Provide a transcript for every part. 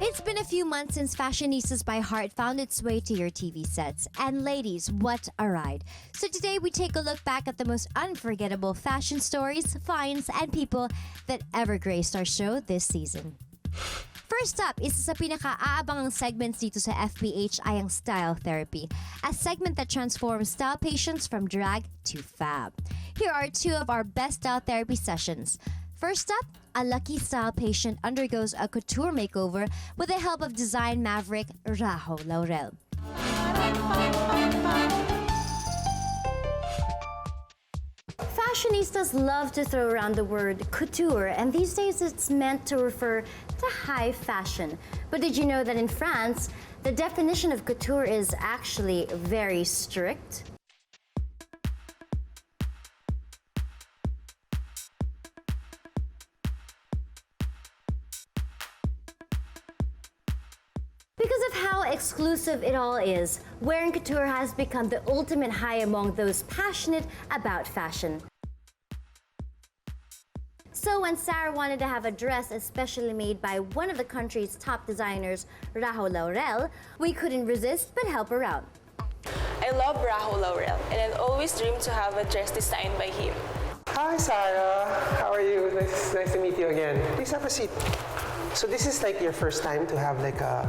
It's been a few months since Fashionistas by Heart found its way to your TV sets. And ladies, what a ride. So today we take a look back at the most unforgettable fashion stories, finds, and people that ever graced our show this season. First up, isa sa pinaka-aabangang segments dito sa FPH ay ang Style Therapy, a segment that transforms style patients from drag to fab. Here are two of our best style therapy sessions. First up, a lucky style patient undergoes a couture makeover with the help of design maverick Rajo Laurel. Fashionistas love to throw around the word couture, and these days it's meant to refer to high fashion. But did you know that in France, the definition of couture is actually very strict? Because of how exclusive it all is, wearing couture has become the ultimate high among those passionate about fashion. So when Sarah wanted to have a dress especially made by one of the country's top designers, Rajo Laurel, we couldn't resist but help her out. I love Rajo Laurel, and I'd always dreamed to have a dress designed by him. Hi, Sarah. How are you? Nice to meet you again. Please have a seat. So this is like your first time to have like a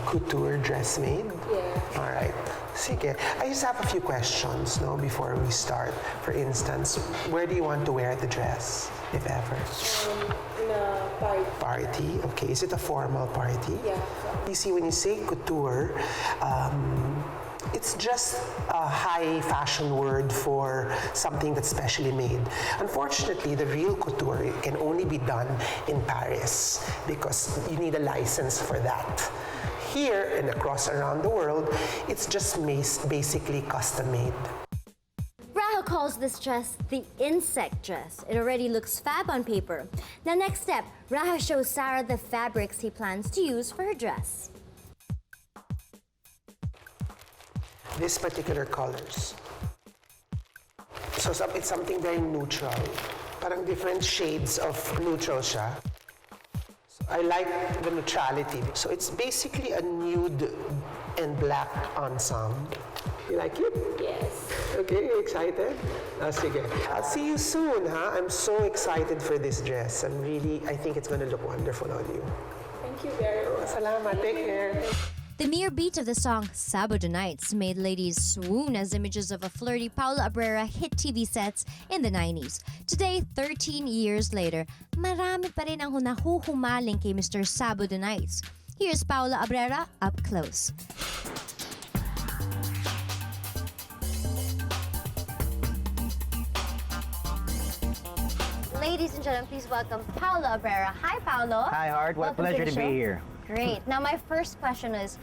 couture dress made? Yeah. All right. Sige. I just have a few questions, no, before we start. For instance, where do you want to wear the dress, if ever? In a party. Party? Okay. Is it a formal party? Yeah. You see, when you say couture, it's just a high fashion word for something that's specially made. Unfortunately, the real couture can only be done in Paris because you need a license for that. Here and across around the world, it's just basically custom made. Rajo calls this dress the insect dress. It already looks fab on paper. Now next step, Rajo shows Sarah the fabrics he plans to use for her dress. These particular colors. So it's something very neutral. Parang different shades of neutral siya. So I like the neutrality. So it's basically a nude and black ensemble. You like it? Yes. Okay, you excited? Sige. I'll see you soon, huh? I'm so excited for this dress. I think it's gonna look wonderful on you. Thank you very much. Salamat, take care. The mere beat of the song Sabado Nights made ladies swoon as images of a flirty Paula Abrera hit TV sets in the 90s. Today, 13 years later, marami pa rin ang nahuhumaling kay Mr. Sabado Nights. Here's Paula Abrera up close. Ladies and gentlemen, please welcome Paula Abrera. Hi, Paolo. Hi, Hart. What a Welcome pleasure the to be show. here. Great. Now, my first question is,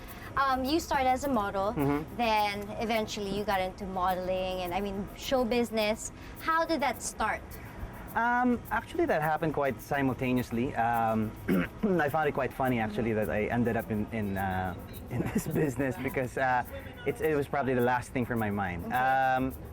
you started as a model, then eventually you got into modeling and, show business. How did that start? Actually, that happened quite simultaneously. I found it quite funny, actually, that I ended up in this business because it was probably the last thing from my mind.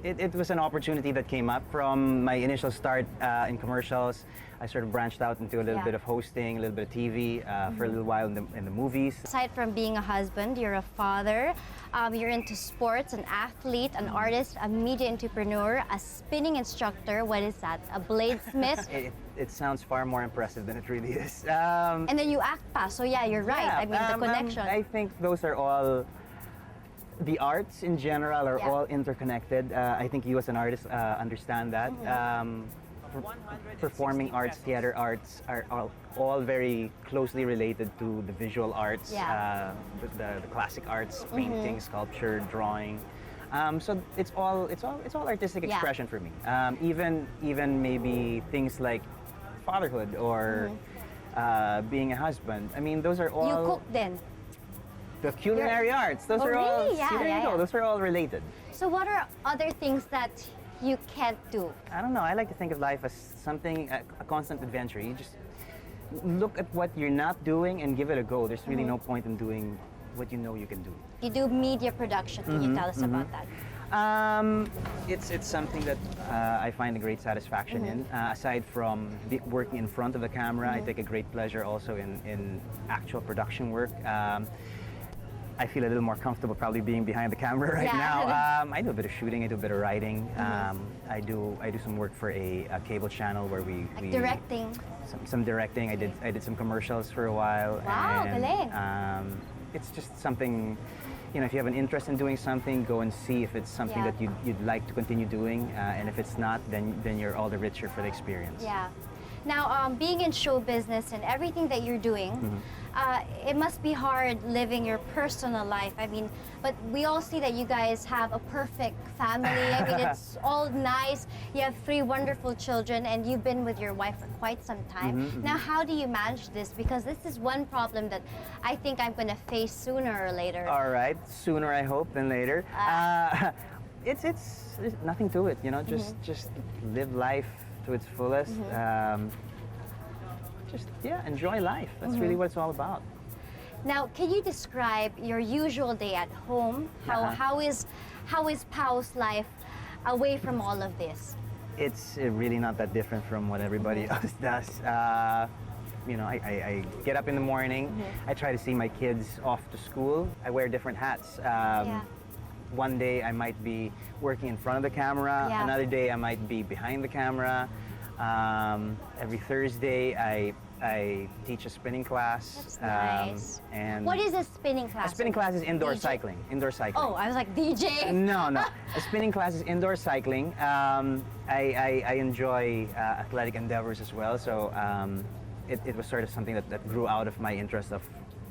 It was an opportunity that came up from my initial start in commercials. I sort of branched out into a little bit of hosting, a little bit of TV, for a little while in the movies. Aside from being a husband, you're a father, you're into sports, an athlete, an artist, a media entrepreneur, a spinning instructor. What is that? A bladesmith? It sounds far more impressive than it really is. And then you act pa, so yeah, you're right. Yeah, the connection. I think those are all, the arts in general are all interconnected. I think you as an artist understand that. Performing arts, theater arts are all very closely related to the visual arts, the classic arts, painting, sculpture, drawing. So it's all artistic expression for me. Even maybe things like fatherhood or being a husband. Those are all. You cook then? The culinary arts. Those are all. Really? Yeah, there you go. Those are all related. So what are other things that you can't do? I don't know. I like to think of life as something, a constant adventure. You just look at what you're not doing and give it a go. There's really no point in doing what you know you can do. You do media production. Can you tell us about that? It's something that I find a great satisfaction in. Aside from working in front of the camera, I take a great pleasure also in actual production work. I feel a little more comfortable probably being behind the camera right now. I do a bit of shooting, I do a bit of writing. I do some work for a cable channel where we Directing. some directing. I did some commercials for a while. Wow, and, galing. it's just something, you know, if you have an interest in doing something, go and see if it's something Yeah. that you'd like to continue doing, and if it's not, then you're all the richer for the experience. Yeah. Now, being in show business and everything that you're doing, it must be hard living your personal life. I mean, but we all see that you guys have a perfect family. I mean, it's all nice. You have 3 wonderful children, and you've been with your wife for quite some time. Now, how do you manage this? Because this is one problem that I think I'm going to face sooner or later. All right, sooner I hope than later. It's there's nothing to it, you know. Just live life to its fullest. Just enjoy life. That's really what it's all about. Now, can you describe your usual day at home? How is Pau's life away from all of this? It's really not that different from what everybody else does. You know, I get up in the morning. I try to see my kids off to school. I wear different hats. One day I might be working in front of the camera. Yeah. Another day I might be behind the camera. Every Thursday I teach a spinning class. That's nice. And What is a spinning class? a spinning class is indoor DJ? cycling. Indoor cycling. Oh, I was like DJ. No. A spinning class is indoor cycling. I enjoy athletic endeavors as well, so it was sort of something that grew out of my interest of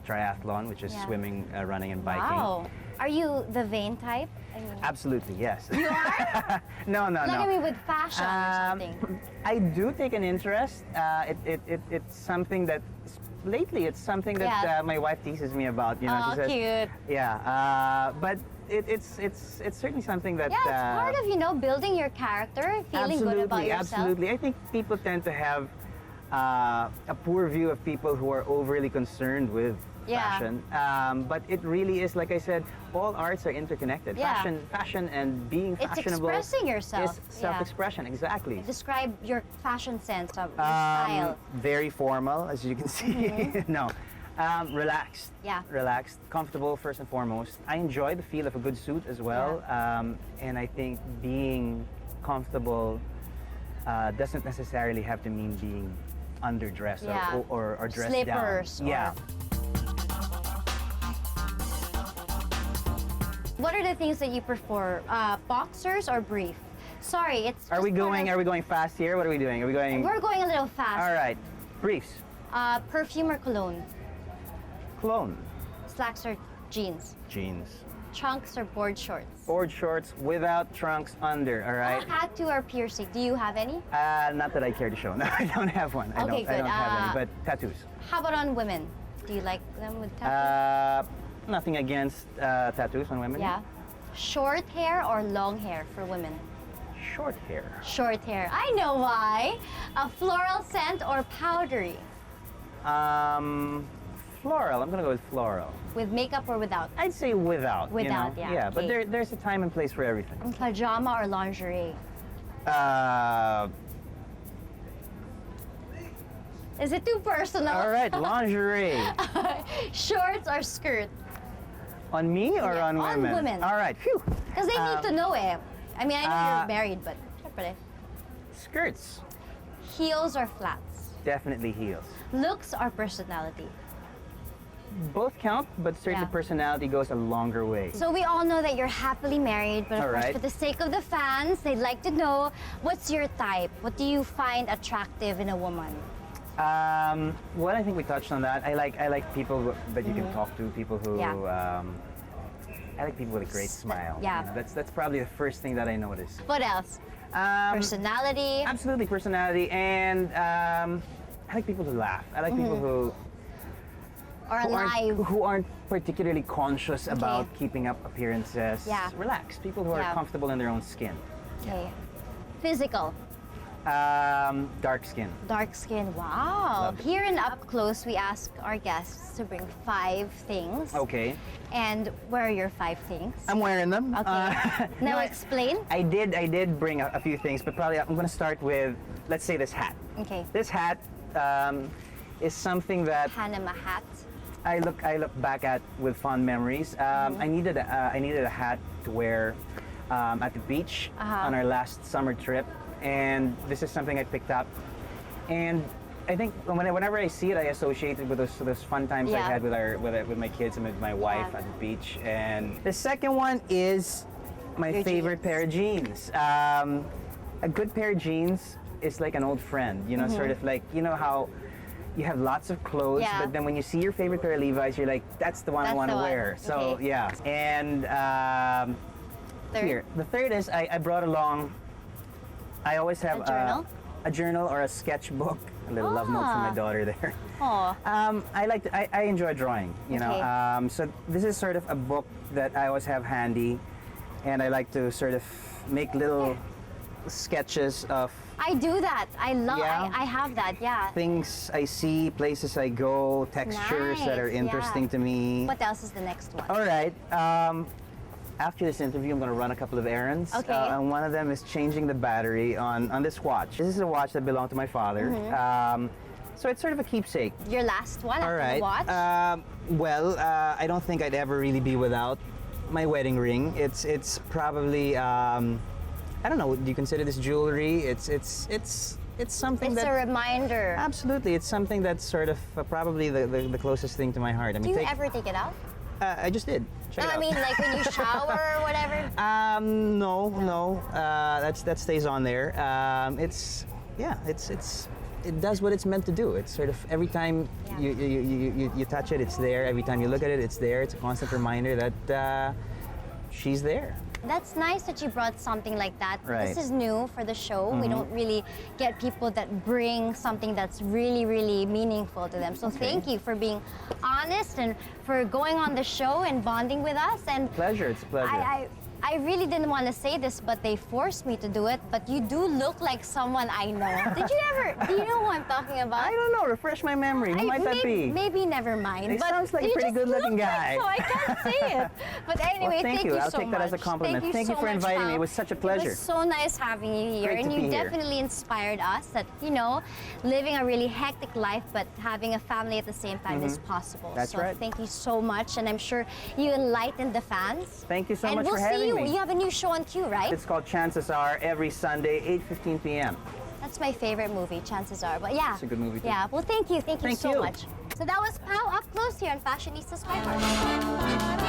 triathlon, which is swimming, running, and biking. Wow. Are you the vain type? I mean, Absolutely, yes. you are? No. Look at me with fashion or something. I do take an interest. It's something that lately it's something that my wife teases me about. You know, Oh, she says, cute. Yeah, but it's certainly something that. Yeah, it's part of, building your character, feeling good about yourself. Absolutely. I think people tend to have a poor view of people who are overly concerned with fashion. But it really is, like I said, all arts are interconnected. Yeah. Fashion and being It's fashionable expressing yourself. is self-expression, exactly. Describe your fashion sense of your style. Very formal, as you can see. No. Relaxed. Yeah. Relaxed, comfortable first and foremost. I enjoy the feel of a good suit as well. And I think being comfortable doesn't necessarily have to mean being underdressed or dressed Slippers down. Yeah. What are the things that you prefer? Boxers or brief? Sorry, it's. Are we going fast here? What are we doing? Are we going? We're going a little fast. All right. Briefs. Perfume or cologne? Cologne. Slacks or jeans? Jeans. Trunks or board shorts? Board shorts without trunks under. All right. Tattoo or piercing? Do you have any? Not that I care to show. No, I don't have one. I Okay, don't good. have any. But tattoos. How about on women? Do you like them with tattoos? Nothing against tattoos on women. Yeah. Short hair or long hair for women? Short hair. Short hair. I know why. A floral scent or powdery? Floral. I'm gonna go with floral. With makeup or without? I'd say without. Without, you know? yeah, Yeah, but okay. there's a time and place for everything. Pajama or lingerie? Is it too personal? All right, lingerie. Shorts or skirt? On me or Yeah, on on women? women. All right. Phew. Because they need to know eh. I mean, I know you're married, but syempre. Skirts. Heels or flats? Definitely heels. Looks or personality? Both count, but certainly Yeah. personality goes a longer way. So we all know that you're happily married, but of All course, right. for the sake of the fans, they'd like to know, what's your type? What do you find attractive in a woman? Well, I think we touched on that. I like people that you can talk to, people who. Yeah. I like people with a great smile. Yeah. That's probably the first thing that I notice. What else? Personality? Absolutely, personality, and I like people who laugh. I like people who Or alive? who aren't particularly conscious about keeping up appearances. Yeah. Relaxed. People who are Yeah. comfortable in their own skin. Okay. Physical? Dark skin. Dark skin, wow. Love it. Here in Up Close, we ask our guests to bring 5 things. Okay. And where are your 5 things? I'm wearing them. Okay. Now no, explain. I did bring a few things, but probably I'm going to start with, let's say, this hat. Okay. This hat is something that Panama hat. I look back at with fond memories. I needed a hat to wear at the beach on our last summer trip, and this is something I picked up. And I think whenever I see it, I associate it with those fun times I Yeah. had with my kids and with my wife Yeah. at the beach. And the second one is my Your favorite jeans. pair of jeans. A good pair of jeans is like an old friend, you know, sort of like, you know how you have lots of clothes, Yeah. but then when you see your favorite pair of Levi's, you're like, that's the one I That's want to the one. wear. So Okay. yeah. And Third. here, the third is I brought along. I always have A journal? a journal or a sketchbook. A little love note from my Ah. daughter there. Oh, I enjoy drawing, you know. Okay. So this is sort of a book that I always have handy, and I like to sort of make little sketches of I do that. I love. Yeah. I have that. Yeah. things I see, places I go, textures that are Nice, interesting yeah. to me. What else is the next one? All right. After this interview, I'm going to run a couple of errands. Okay. And one of them is changing the battery on this watch. This is a watch that belonged to my father. So it's sort of a keepsake. Your last one All after right. the watch? I don't think I'd ever really be without my wedding ring. It's probably I don't know. Do you consider this jewelry? It's something It's that a reminder. absolutely. It's something that's sort of probably the closest thing to my heart. I Do mean, you ever take it out? I just did. Check No, it I out. mean like when you shower or whatever. No. That stays on there. It does what it's meant to do. It's sort of every time Yeah. you touch it, it's there. Every time you look at it, it's there. It's a constant reminder that she's there. That's nice that you brought something like that. Right. This is new for the show. We don't really get people that bring something that's really, really meaningful to them. So thank you for being honest and for going on the show and bonding with us. And Pleasure. It's a pleasure. I really didn't want to say this, but they forced me to do it. But you do look like someone I know. Do you know who I'm talking about? I don't know. Refresh my memory. Who might that be? Maybe never mind. He but sounds like a you pretty just good-looking look guy. Like, so I can't say it. But anyway, Well, thank you. I'll so take that as a much. compliment. Thank you so for much, inviting me. Pao. It was such a pleasure. It was so nice having you here, Great and to you be here. definitely inspired us that living a really hectic life, but having a family at the same time is possible. That's so right. thank you so much, and I'm sure you enlightened the fans. Thank you so and much we'll for see having you. me. You have a new show on Q, right? It's called Chances Are every Sunday, 8:15 p.m. That's my favorite movie, chances are. But yeah. It's a good movie, too. Yeah. Well, thank you. Thank you Thank so you. much. So that was Pao Up Close here on Fashionistas by Heart.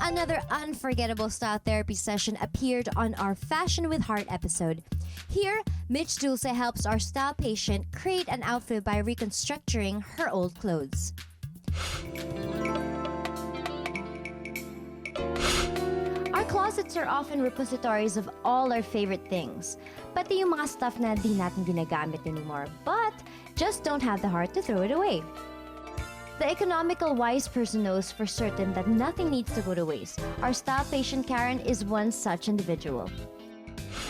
Another unforgettable style therapy session appeared on our Fashion with Heart episode. Here, Mitch Dulce helps our style patient create an outfit by reconstructing her old clothes. Our closets are often repositories of all our favorite things. Pati yung mga stuff na di natin ginagamit anymore, but just don't have the heart to throw it away. The economical wise person knows for certain that nothing needs to go to waste. Our style patient Karen is one such individual.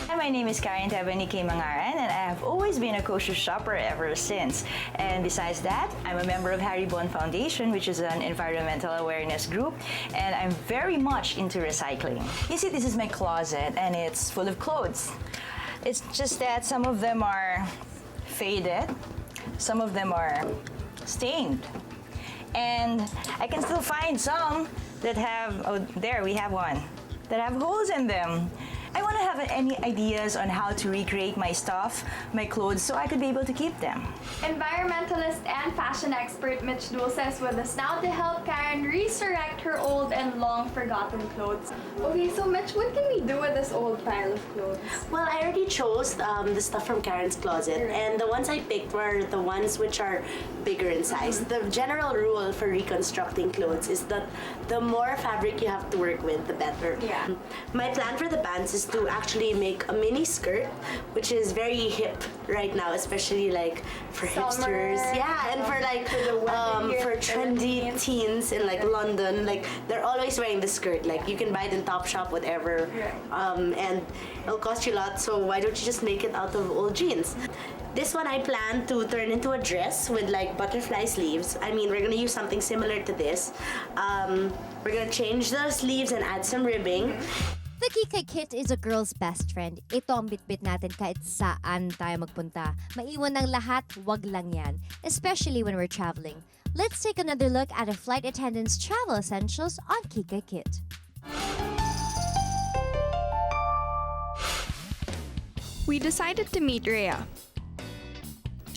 Hi, my name is Karen Tabaniki Mangaran, and I have always been a kosher shopper ever since. And besides that, I'm a member of Haribon Foundation, which is an environmental awareness group, and I'm very much into recycling. You see, this is my closet, and it's full of clothes. It's just that some of them are faded, some of them are stained, and I can still find some that have, oh, there we have one, that have holes in them. I want to have any ideas on how to recreate my stuff, my clothes, so I could be able to keep them. Environmentalist and fashion expert Mitch Dulce is with us now to help Karen resurrect her old and long forgotten clothes. Okay, so Mitch, what can we do with this old pile of clothes? Well, I already chose the stuff from Karen's closet, and the ones I picked were the ones which are bigger in size. The general rule for reconstructing clothes is that the more fabric you have to work with, the better. Yeah. My plan for the pants is is to actually make a mini skirt, which is very hip right now, especially like for hipsters. Yeah, and for like for trendy teens in like London, like they're always wearing the skirt. Like you can buy it in Topshop, whatever, and it'll cost you a lot. So why don't you just make it out of old jeans? This one I plan to turn into a dress with like butterfly sleeves. I mean, we're gonna use something similar to this. We're gonna change the sleeves and add some ribbing. The Kikay Kit is a girl's best friend. Ito ang bitbit natin kahit saan tayo magpunta. Maiwan ng lahat, wag lang yan. Especially when we're traveling. Let's take another look at a flight attendant's travel essentials on Kikay Kit. We decided to meet Rhea,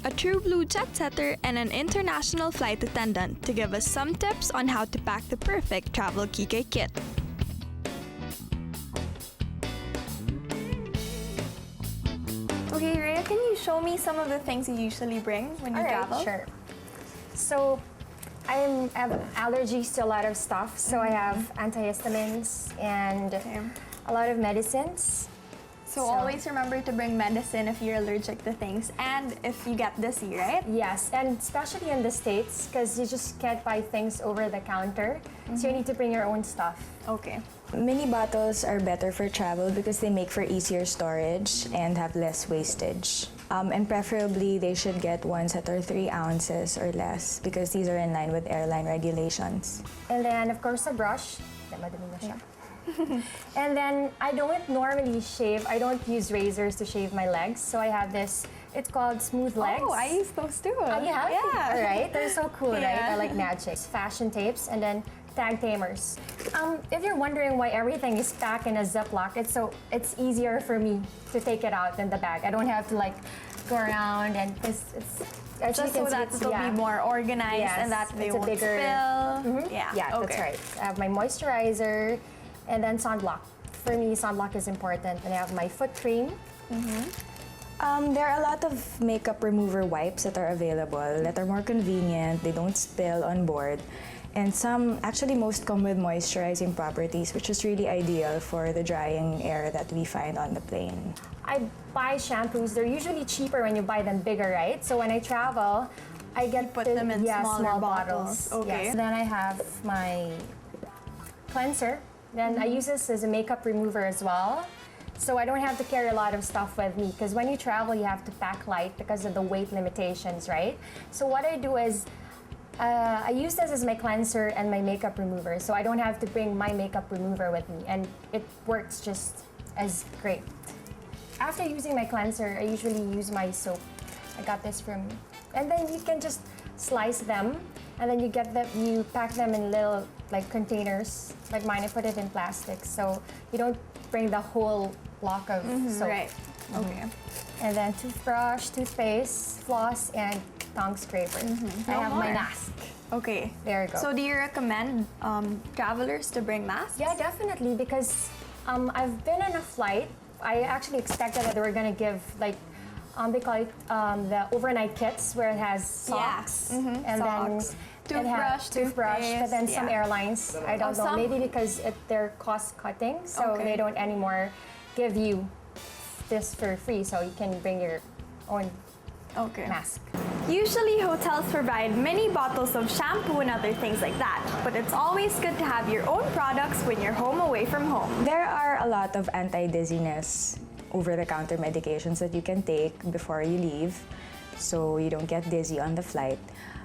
a true blue jet setter and an international flight attendant, to give us some tips on how to pack the perfect travel Kikay kit. Okay, Rhea, can you show me some of the things you usually bring when you travel? Sure. So, I have allergies to a lot of stuff. So I have antihistamines and a lot of medicines. So always remember to bring medicine if you're allergic to things and if you get dizzy, right? Yes, and especially in the States, because you just can't buy things over the counter. So you need to bring your own stuff. Okay. Mini bottles are better for travel because they make for easier storage and have less wastage. And preferably, they should get ones that are 3 ounces or less because these are in line with airline regulations. And then, of course, a brush. Madali na siya. And then, I don't normally shave. I don't use razors to shave my legs. So I have this, it's called Smooth Legs. Oh, I use those too. Oh, you have? Yeah. All right, they're so cool, right? Yeah. I like magic. Fashion tapes and then tag tamers. If you're wondering why everything is packed in a Ziploc, it's easier for me to take it out than the bag. I don't have to like go around and it's as Just you can so see, that it'll be more organized and that they it's a won't bigger, spill. Yeah, okay. that's right. I have my moisturizer and then sunblock. For me, sunblock is important. And I have my foot cream. There are a lot of makeup remover wipes that are available that are more convenient, they don't spill on board. And some, actually most come with moisturizing properties, which is really ideal for the drying air that we find on the plane. I buy shampoos. They're usually cheaper when you buy them bigger, right? So when I travel, I get put them in smaller small bottles. Okay. Yes. Then I have my cleanser. Then I use this as a makeup remover as well. So I don't have to carry a lot of stuff with me because when you travel, you have to pack light because of the weight limitations, right? So what I do is I use this as my cleanser and my makeup remover. So I don't have to bring my makeup remover with me and it works just as great. After using my cleanser, I usually use my soap. I got this from, and then you can just slice them, and then you pack them in little like containers. Like mine, I put it in plastic, so you don't bring the whole block of soap. Right. Okay. And then toothbrush, toothpaste, floss, and tongue scraper. I have my mask. Okay. There you go. So do you recommend travelers to bring masks? Yeah, definitely, because I've been on a flight. I actually expected that they were gonna give like they call it the overnight kits where it has socks and Socks. then toothbrush. But then some yeah. airlines, I don't know, some- maybe because they're cost cutting, so Okay. they don't anymore give you this for free, so you can bring your own Okay. mask. Usually hotels provide mini bottles of shampoo and other things like that, but it's always good to have your own products when you're home away from home. There are a lot of anti-dizziness over-the-counter medications that you can take before you leave so you don't get dizzy on the flight.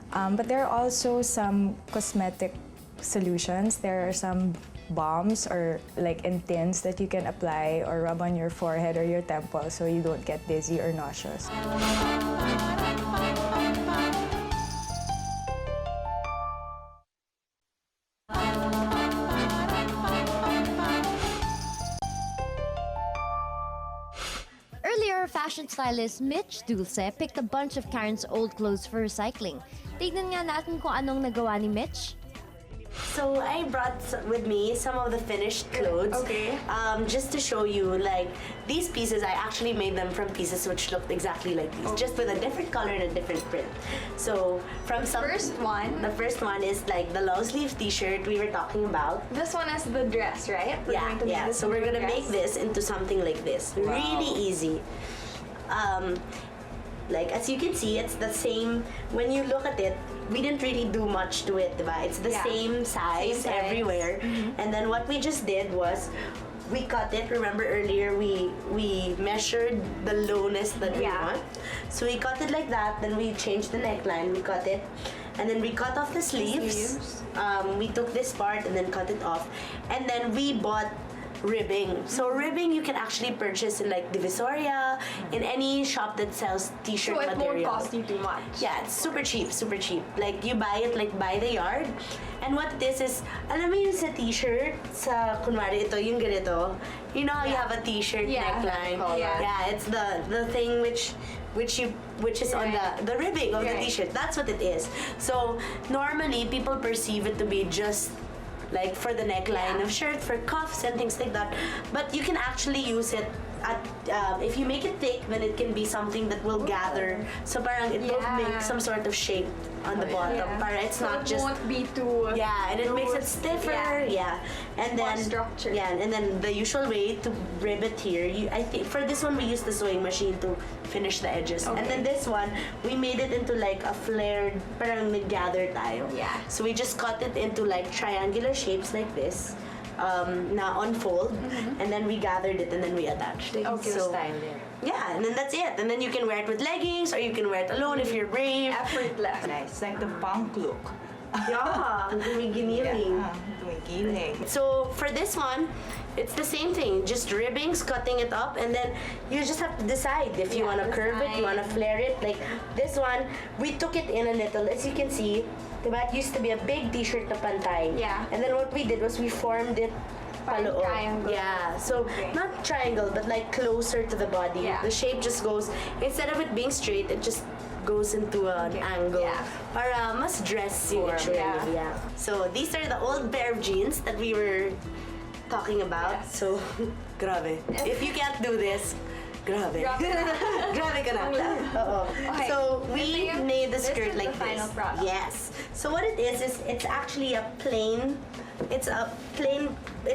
But there are also some cosmetic solutions. There are some balms or like in tins that you can apply or rub on your forehead or your temple so you don't get dizzy or nauseous. Earlier, fashion stylist Mitch Dulce picked a bunch of Karen's old clothes for recycling. Tignan nga natin kung anong nagawa ni Mitch. So I brought with me some of the finished clothes. Okay. Just to show you, like, these pieces, I actually made them from pieces which looked exactly like these, just with a different color and a different print. So from the first one is like the long sleeve T-shirt we were talking about. This one is the dress, right? We're going to make Yeah. this So we're into a gonna make dress. this into something like this. Really easy. Like, as you can see, it's the same. When you look at it, we didn't really do much to it, diba? It's the same size everywhere. And then what we just did was, we cut it. Remember earlier, we measured the lowness that we want. So we cut it like that. Then we changed the neckline. We cut it. And then we cut off the sleeves. We took this part and then cut it off. And then we bought ribbing. So ribbing you can actually purchase in like Divisoria, in any shop that sells t-shirt So it material. won't cost you too much. Yeah, it's super cheap, super cheap. Like, you buy it like by the yard. And what this is, alam mo yung sa t-shirt, sa kunwari ito, yung ganito, you know how you have a t-shirt neckline? Yeah, it's the thing which is on the ribbing of the t-shirt. That's what it is. So normally people perceive it to be just like for the neckline of shirt, for cuffs and things like that. But you can actually use it at, if you make it thick, then it can be something that will gather. So parang it will make some sort of shape on the bottom. Para it's not just... won't be too... Yeah, and it makes it stiffer. Yeah. And More then... structured. Yeah, and then the usual way to rib it here, I think for this one we used the sewing machine to finish the edges. And then this one, we made it into like a flared, parang nag-gather tayo. Yeah. So we just cut it into like triangular shapes like this. Na unfold, and then we gathered it and then we attached it. Style there. Yeah, and then that's it. And then you can wear it with leggings or you can wear it alone if you're brave. Effortless. Nice, like the punk look. Yeah, gumiginiling. Tumigiling. So for this one, it's the same thing. Just ribbings, cutting it up, and then you just have to decide if you want to curve it, you want to flare it. Like this one, we took it in a little. As you can see, diba, it used to be a big t-shirt na pantay. Yeah. And then what we did was we formed it paloob. Triangle. Yeah, so not triangle, but like closer to the body. Yeah. The shape just goes, instead of it being straight, it just goes into an angle. Yeah. Para mas dressy actually. Yeah. So these are the old pair of jeans that we were talking about. So, grabe. If you can't do this, grabe. Grabe ka na. Oo. Okay. So, we made the skirt is like the final this. product. Yes. So, what it is it's actually a plain, it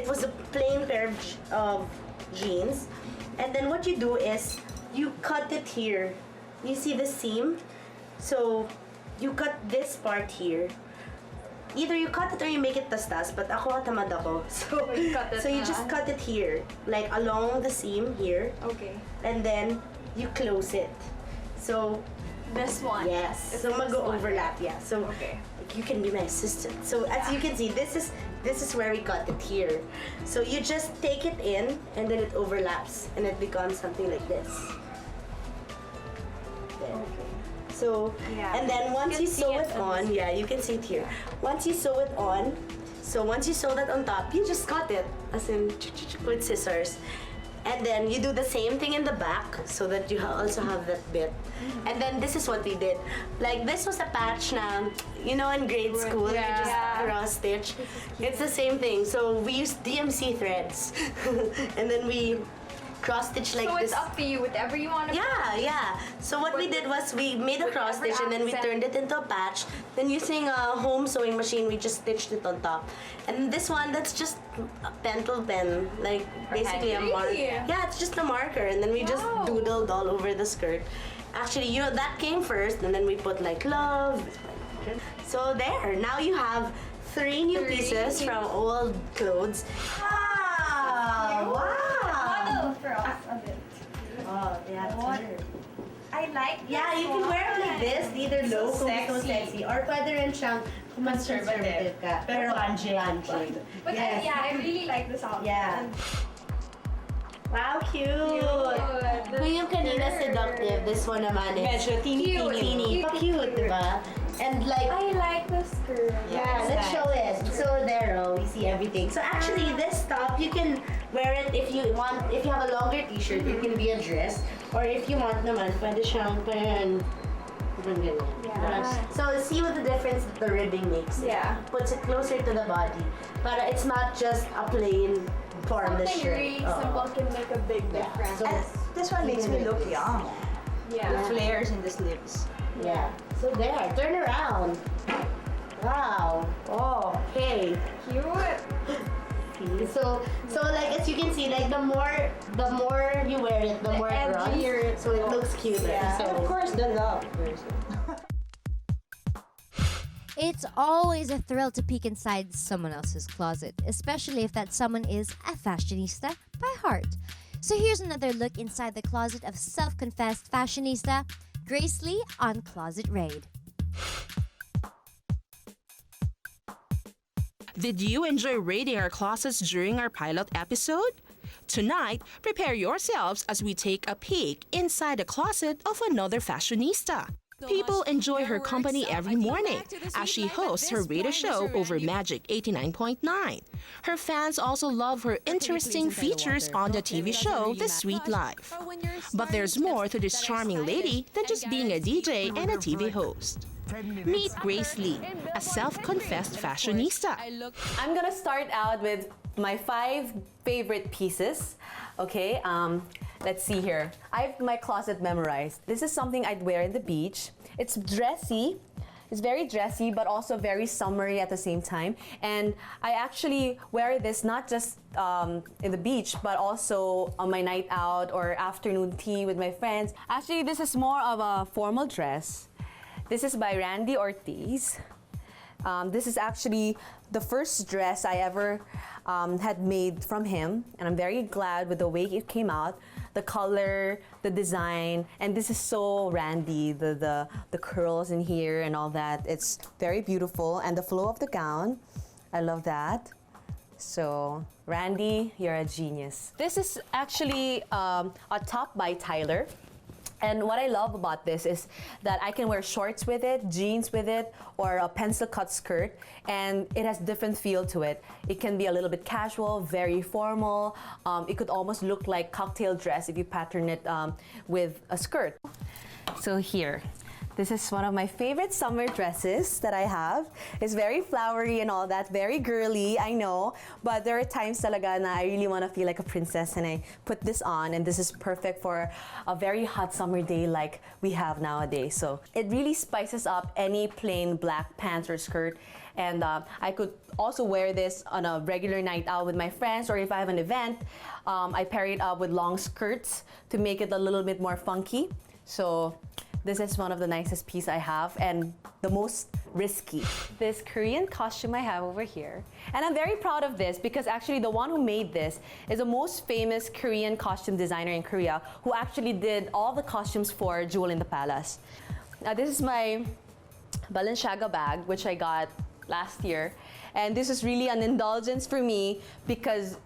was a plain pair of jeans. And then what you do is, you cut it here. You see the seam? So, you cut this part here. Either you cut it or you make it tas-tas, but ako tamad ako. So you cut it you na? just cut it here, like along the seam here, Okay. and then you close it. So This one. yes, It's so this one, mag-overlap, yeah. So Okay. like, you can be my assistant. So as you can see, this is where we cut it here. So you just take it in, and then it overlaps, and it becomes something like this. There. So, and then once you sew it on, you can see it here. Once you sew it on, so once you sew that on top, you just cut it, as in with scissors. And then you do the same thing in the back, so that you also have that bit. And then this is what we did. Like, this was a patch na, you know, in grade school, you just cross stitch. It's the same thing. So we used DMC threads. And then we cross stitch like So this. it's up to you, whatever you want to Yeah. So what we did was we made a cross stitch and then we turned it into a patch. Then using a home sewing machine, we just stitched it on top. And this one, that's just a pentel pen, like basically a marker. Yeah, it's just a marker, and then we just doodled all over the skirt. Actually, you know, that came first, and then we put like love. So there, now you have 3 new pieces from old clothes. Wow! model for us a bit. Oh, yeah. I like Yeah, you can wear it like this, either low kung gusto mo sexy, or pwede rin siyang kung mas conservative ka. Pero bungee. But I really like this outfit. Yeah. Wow, cute! Kung yung kanina seductive, this one naman is Medyo teeny, cute, diba? And like, I like the skirt. yeah, let's show it. So there, we see everything. So actually, this top, you can wear it if you want, if you have a longer t-shirt, it can be a dress. Or if you want naman, pwede siyang parang Yeah. So see what the difference that the ribbing makes. Yeah. Puts it closer to the body. But it's not just a plain formless Something shirt. really simple can make a big difference. So, This one makes me look young. Yeah. The flares in the sleeves. yeah. So there, turn around. Wow. Oh, okay. Cute. So like as you can see, like the more you wear it, the more it runs. edgier So it looks cuter. Yeah. So And of course, the love. It's always a thrill to peek inside someone else's closet, especially if that someone is a fashionista by heart. So here's another look inside the closet of self-confessed fashionista Grace Lee on Closet Raid. Did you enjoy raiding our closets during our pilot episode? Tonight, prepare yourselves as we take a peek inside the closet of another fashionista. People enjoy her company every morning as she hosts her radio show over Magic 89.9. Her fans also love her interesting features on the TV show The Sweet Life. But there's more to this charming lady than just being a DJ and a TV host. Meet Grace Lee, a self-confessed fashionista. I'm gonna start out with my 5 favorite pieces. Okay, let's see here. I have my closet memorized. This is something I'd wear in the beach. It's dressy. It's very dressy, but also very summery at the same time. And I actually wear this not just in the beach, but also on my night out or afternoon tea with my friends. Actually, this is more of a formal dress. This is by Randy Ortiz. This is actually the first dress I ever had made from him, and I'm very glad with the way it came out, the color, the design, and this is so Randy, the curls in here and all that. It's very beautiful, and the flow of the gown, I love that. So, Randy, you're a genius. This is actually a top by Tyler. And what I love about this is that I can wear shorts with it, jeans with it, or a pencil cut skirt, and it has different feel to it. It can be a little bit casual, very formal. It could almost look like cocktail dress if you pattern it with a skirt. So here. This is one of my favorite summer dresses that I have. It's very flowery and all that, very girly, I know. But there are times talaga na I really want to feel like a princess and I put this on, and this is perfect for a very hot summer day like we have nowadays. So it really spices up any plain black pants or skirt. And I could also wear this on a regular night out with my friends, or if I have an event, I pair it up with long skirts to make it a little bit more funky. So this is one of the nicest pieces I have and the most risky. This Korean costume I have over here. And I'm very proud of this because actually the one who made this is the most famous Korean costume designer in Korea who actually did all the costumes for Jewel in the Palace. Now this is my Balenciaga bag, which I got last year. And this is really an indulgence for me because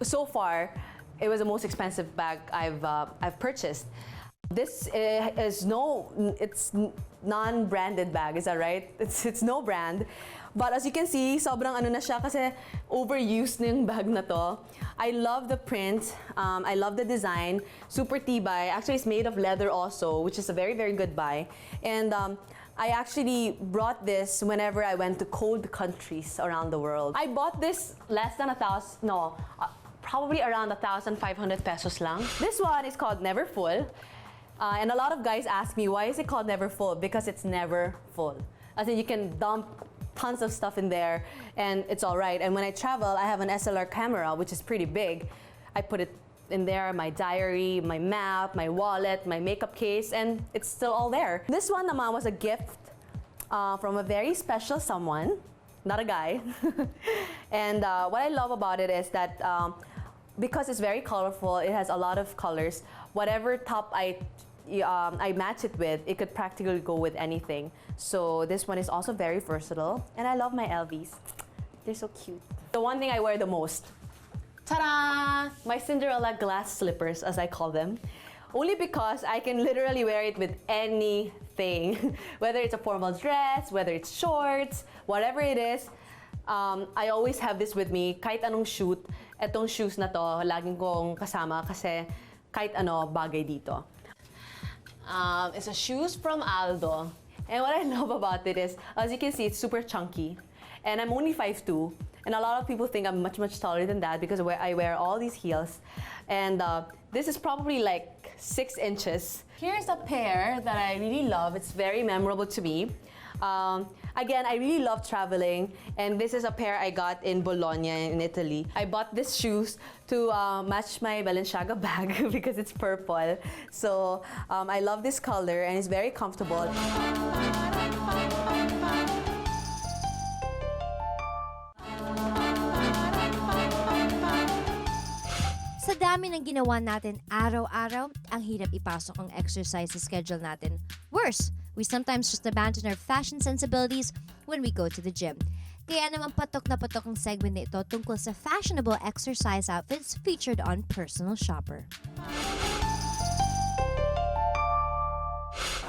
so far it was the most expensive bag I've purchased. This is it's non-branded bag, is that right? It's no brand. But as you can see, sobrang ano na siya kasi overused na yung bag na to. I love the print, I love the design, super tibay. Actually, it's made of leather also, which is a very, very good buy. And I actually brought this whenever I went to cold countries around the world. I bought this less than probably around 1,500 pesos lang. This one is called Never Full. And a lot of guys ask me, why is it called Never Full? Because it's never full. As in, you can dump tons of stuff in there and it's all right. And when I travel, I have an SLR camera, which is pretty big. I put it in there, my diary, my map, my wallet, my makeup case, and it's still all there. This one naman was a gift from a very special someone, not a guy. And what I love about it is that because it's very colorful, it has a lot of colors. Whatever top I match it with, it could practically go with anything. So this one is also very versatile, and I love my LVs. They're so cute. The one thing I wear the most, ta-da! My Cinderella glass slippers, as I call them. Only because I can literally wear it with anything. Whether it's a formal dress, whether it's shorts, whatever it is, I always have this with me. Kahit anong shoot, etong shoes na to, laging kong kasama kasi kahit ano bagay dito. It's a shoes from Aldo. And what I love about it is, as you can see, it's super chunky. And I'm only 5'2". And a lot of people think I'm much, much taller than that because I wear all these heels. And this is probably like 6 inches. Here's a pair that I really love. It's very memorable to me. Again, I really love traveling, and this is a pair I got in Bologna in Italy. I bought these shoes to match my Balenciaga bag because it's purple. So I love this color and it's very comfortable. Sa dami ng ginawa natin araw-araw, ang hirap ipasok ang exercise sa schedule natin. Worse, we sometimes just abandon our fashion sensibilities when we go to the gym. Kaya naman patok na patok ang segment na ito tungkol sa fashionable exercise outfits featured on Personal Shopper.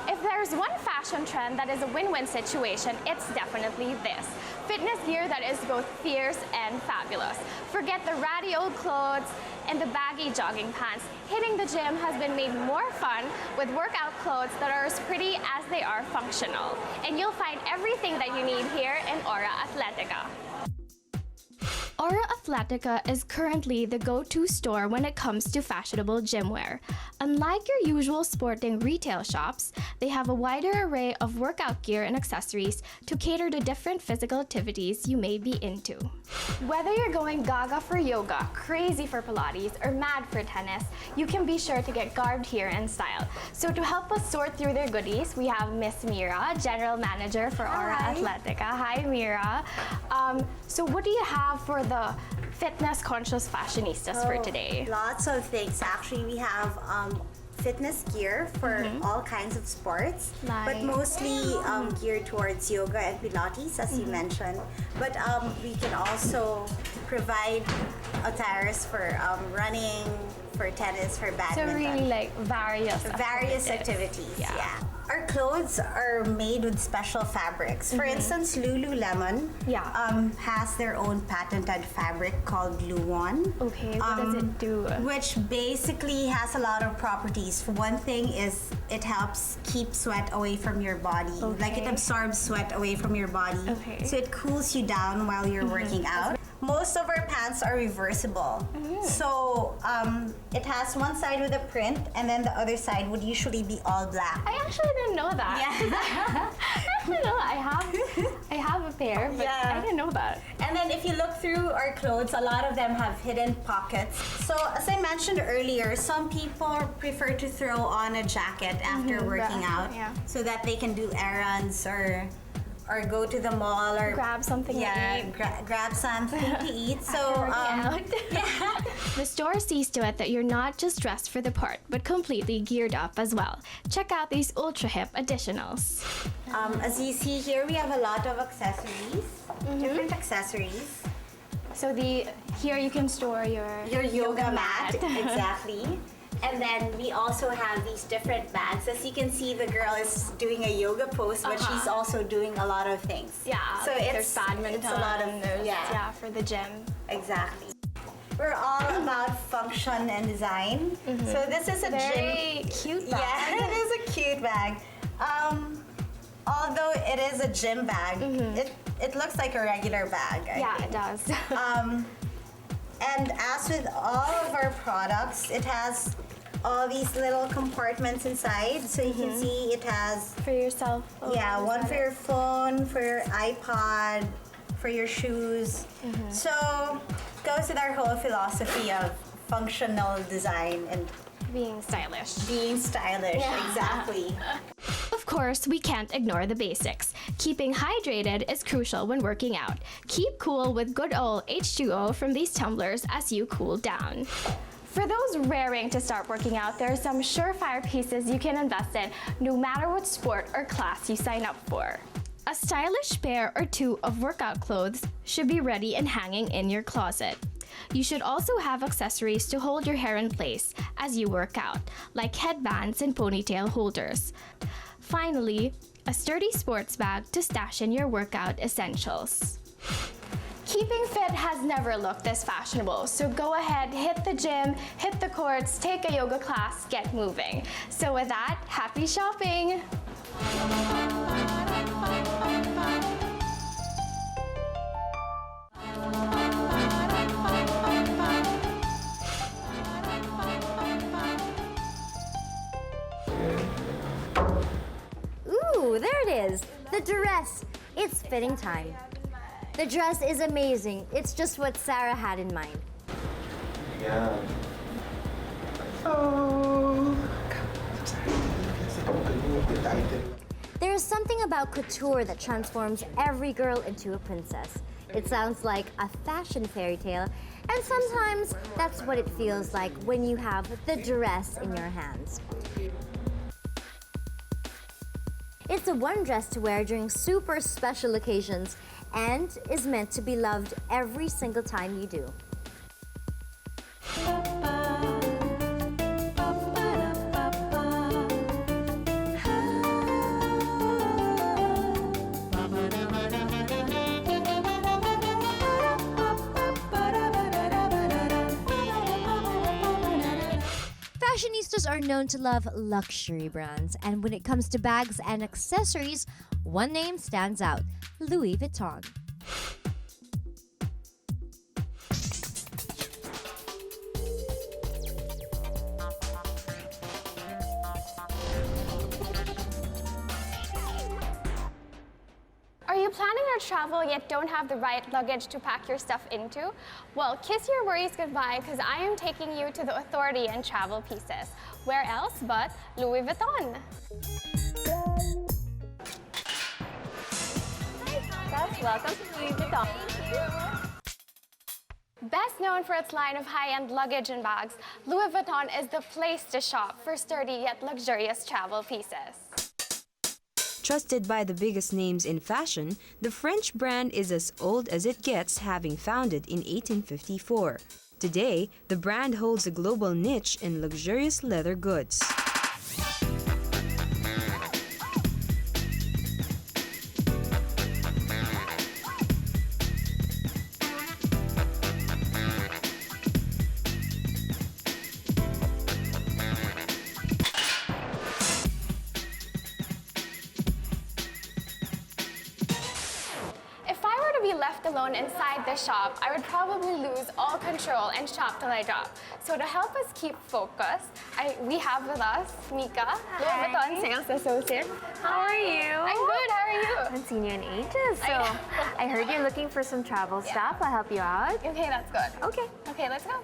If there's one fashion trend that is a win-win situation, it's definitely this. Fitness gear that is both fierce and fabulous. Forget the ratty old clothes and the baggy jogging pants. Hitting the gym has been made more fun with workout clothes that are as pretty as they are functional. And you'll find everything that you need here in Aura Athletica. Aura Athletica is currently the go-to store when it comes to fashionable gym wear. Unlike your usual sporting retail shops, they have a wider array of workout gear and accessories to cater to different physical activities you may be into. Whether you're going gaga for yoga, crazy for Pilates, or mad for tennis, you can be sure to get garbed here in style. So to help us sort through their goodies, we have Miss Mira, General Manager for Aura Athletica. Hi, Mira. So what do you have for the fitness-conscious fashionistas for today? Lots of things. Actually, we have fitness gear for all kinds of sports, but mostly geared towards yoga and Pilates, as you mentioned. But we can also provide attires for running, for tennis, for badminton. So really like various activities. Yeah. Our clothes are made with special fabrics. For instance, Lululemon has their own patented fabric called Luon. Okay, what does it do? Which basically has a lot of properties. One thing is it helps keep sweat away from your body. Like it absorbs sweat away from your body. So it cools you down while you're working out. Most of our pants are reversible. So it has one side with a print and then the other side would usually be all black. I actually didn't know that. Yeah. I have a pair, but I didn't know that. And then if you look through our clothes, a lot of them have hidden pockets. So as I mentioned earlier, some people prefer to throw on a jacket after working out so that they can do errands or go to the mall or grab something to eat. Grab something to eat. So the store sees to it that you're not just dressed for the part, but completely geared up as well. Check out these ultra hip additionals. As you see here, we have a lot of accessories, different accessories. So here you can store your yoga mat. Exactly. And then we also have these different bags. As you can see, the girl is doing a yoga pose, but she's also doing a lot of things. Yeah, so there's badminton, it's a lot of for the gym. Exactly. We're all about function and design. So this is a very cute bag. Yeah, it is a cute bag. Although it is a gym bag, it looks like a regular bag. It does. And as with all of our products, it has all these little compartments inside. So you can see it has for yourself. One for your phone, for your iPod, for your shoes. So it goes with our whole philosophy of functional design and being stylish. Exactly. Of course, we can't ignore the basics. Keeping hydrated is crucial when working out. Keep cool with good old H2O from these tumblers as you cool down. For those raring to start working out, there are some surefire pieces you can invest in no matter what sport or class you sign up for. A stylish pair or two of workout clothes should be ready and hanging in your closet. You should also have accessories to hold your hair in place as you work out, like headbands and ponytail holders. Finally, a sturdy sports bag to stash in your workout essentials. Keeping fit has never looked this fashionable, so go ahead, hit the gym, hit the courts, take a yoga class, get moving. So with that, happy shopping! Ooh, there it is! The dress! It's fitting time. The dress is amazing. It's just what Sarah had in mind. Yeah. There's something about couture that transforms every girl into a princess. It sounds like a fashion fairy tale, and sometimes that's what it feels like when you have the dress in your hands. It's the one dress to wear during super special occasions and is meant to be loved every single time you do. Fashionistas are known to love luxury brands, and when it comes to bags and accessories, one name stands out: Louis Vuitton. Are you planning your travel yet don't have the right luggage to pack your stuff into? Well, kiss your worries goodbye because I am taking you to the authority in travel pieces. Where else but Louis Vuitton? Hi, welcome to Louis Vuitton. Best known for its line of high-end luggage and bags, Louis Vuitton is the place to shop for sturdy yet luxurious travel pieces. Trusted by the biggest names in fashion, the French brand is as old as it gets, having founded in 1854. Today, the brand holds a global niche in luxurious leather goods. Left alone inside the shop, I would probably lose all control and shop till I drop. So to help us keep focused, we have with us Mika, Louis Vuitton Sales Associate. How are you? I'm good, how are you? I haven't seen you in ages, so I heard you're looking for some travel stuff. I'll help you out. Okay, that's good. Okay. Okay, let's go.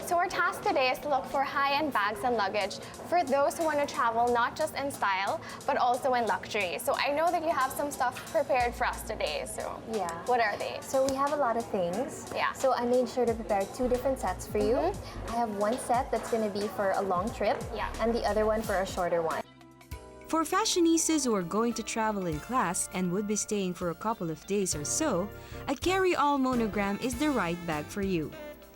So our task today is to look for high-end bags and luggage for those who want to travel not just in style, but also in luxury. So I know that you have some stuff prepared for us today, so yeah. What are they? So we have a lot of things. Yeah. So I made sure to prepare 2 different sets for you. I have one set that's going to be for a long trip, and the other one for a shorter one. For fashionistas who are going to travel in class and would be staying for a couple of days or so, a carry-all monogram is the right bag for you.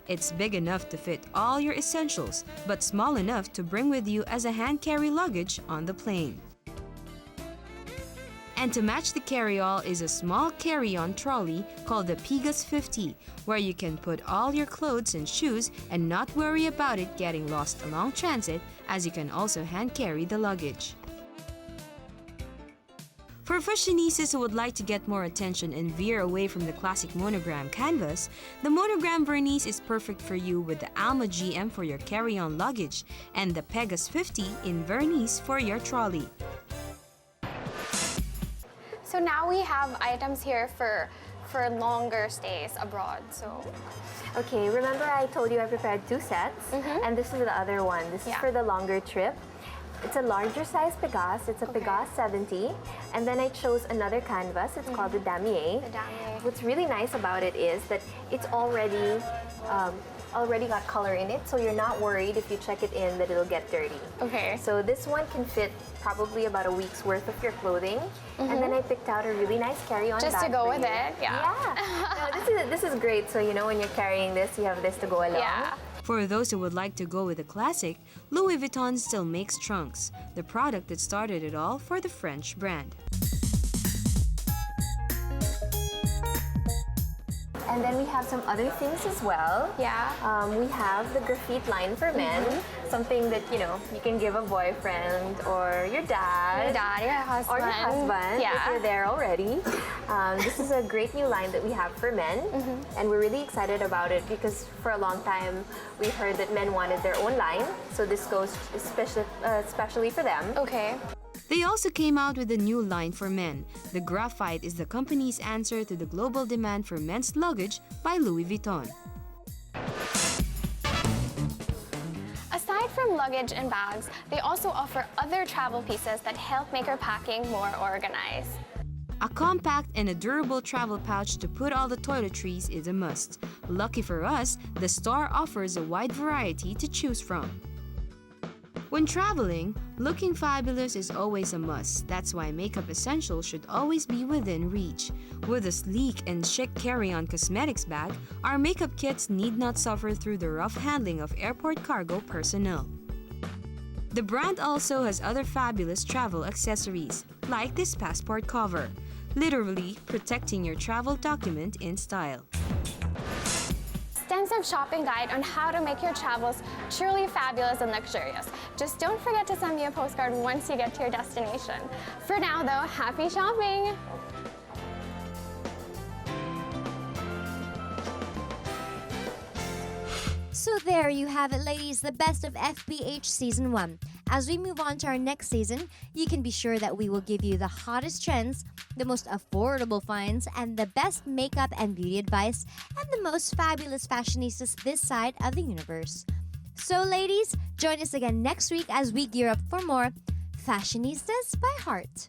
It's big enough to fit all your essentials, but small enough to bring with you as a hand-carry luggage on the plane. And to match the carry-all is a small carry-on trolley called the Pegasus 50, where you can put all your clothes and shoes and not worry about it getting lost along transit, as you can also hand-carry the luggage. For fashionistas who would like to get more attention and veer away from the classic monogram canvas, the monogram vernice is perfect for you with the Alma GM for your carry-on luggage and the Pegasus 50 in vernice for your trolley. So now we have items here for longer stays abroad. So okay, remember I told you I prepared 2 sets, and this is the other one. This is for the longer trip. It's a larger size Pegasus. It's a Pegasus 70. And then I chose another canvas. It's called the Damier. The Damier. What's really nice about it is that it's already got color in it, so you're not worried if you check it in that it'll get dirty. Okay. So this one can fit probably about a week's worth of your clothing. And then I picked out a really nice carry-on bag. Just to go for with you. it, yeah. No, this is great. So you know when you're carrying this, you have this to go along. Yeah. For those who would like to go with a classic, Louis Vuitton still makes trunks, the product that started it all for the French brand. And then we have some other things as well. Yeah. We have the graffiti line for men, something that, you can give a boyfriend or your dad. Your husband. Or your husband, Yeah. if you're there already. This is a great new line that we have for men, and we're really excited about it because for a long time we heard that men wanted their own line, so this goes especially for them. Okay. They also came out with a new line for men. The Graphite is the company's answer to the global demand for men's luggage by Louis Vuitton. Aside from luggage and bags, they also offer other travel pieces that help make your packing more organized. A compact and a durable travel pouch to put all the toiletries is a must. Lucky for us, the store offers a wide variety to choose from. When traveling, looking fabulous is always a must. That's why makeup essentials should always be within reach. With a sleek and chic carry-on cosmetics bag, our makeup kits need not suffer through the rough handling of airport cargo personnel. The brand also has other fabulous travel accessories, like this passport cover, literally protecting your travel document in style. Extensive shopping guide on how to make your travels truly fabulous and luxurious. Just don't forget to send me a postcard once you get to your destination. For now though, happy shopping! So there you have it, ladies, the best of FBH Season 1. As we move on to our next season, you can be sure that we will give you the hottest trends, the most affordable finds, and the best makeup and beauty advice, and the most fabulous fashionistas this side of the universe. So ladies, join us again next week as we gear up for more Fashionistas by Heart.